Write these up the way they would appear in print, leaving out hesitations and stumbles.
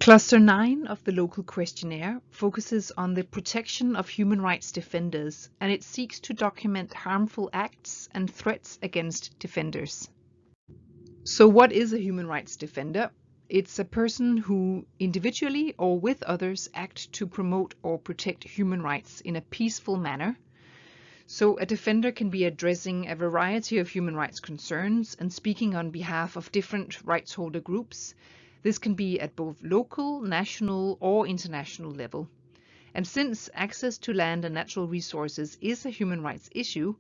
Cluster 9 of the local questionnaire focuses on the protection of human rights defenders, and it seeks to document harmful acts and threats against defenders. So what is a human rights defender? It's a person who individually or with others act to promote or protect human rights in a peaceful manner. So a defender can be addressing a variety of human rights concerns and speaking on behalf of different rights holder groups. This can be at both local, national, or international level. And since access to land and natural resources is a human rights issue,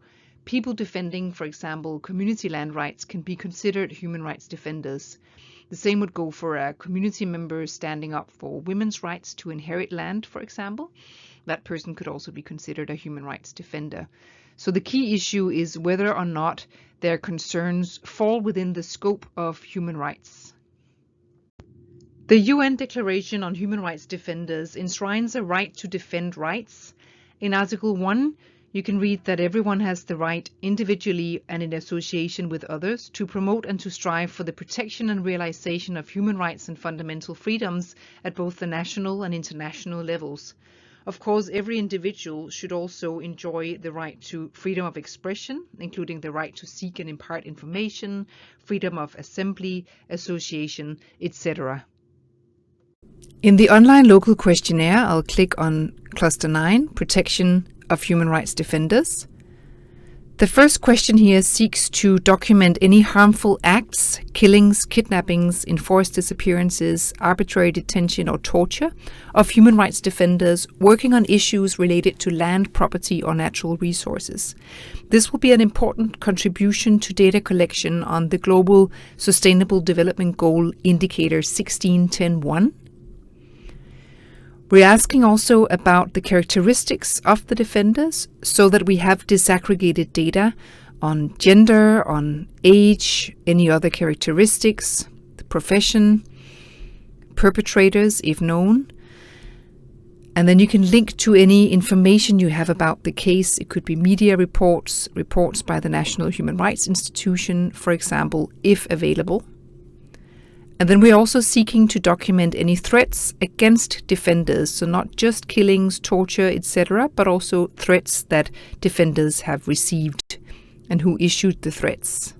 people defending, for example, community land rights can be considered human rights defenders. The same would go for a community member standing up for women's rights to inherit land, for example. That person could also be considered a human rights defender. So the key issue is whether or not their concerns fall within the scope of human rights. The UN Declaration on Human Rights Defenders enshrines a right to defend rights. In Article 1, you can read that everyone has the right, individually and in association with others, to promote and to strive for the protection and realization of human rights and fundamental freedoms at both the national and international levels. Of course, every individual should also enjoy the right to freedom of expression, including the right to seek and impart information, freedom of assembly, association, etc. In the online local questionnaire, I'll click on Cluster 9, Protection of Human Rights Defenders. The first question here seeks to document any harmful acts, killings, kidnappings, enforced disappearances, arbitrary detention or torture of human rights defenders working on issues related to land, property or natural resources. This will be an important contribution to data collection on the Global Sustainable Development Goal Indicator 16.10.1. We're asking also about the characteristics of the defenders so that we have disaggregated data on gender, on age, any other characteristics, the profession, perpetrators if known. And then you can link to any information you have about the case. It could be media reports, reports by the National Human Rights Institution, for example, if available. And then we're also seeking to document any threats against defenders, so not just killings, torture, etc., but also threats that defenders have received and who issued the threats.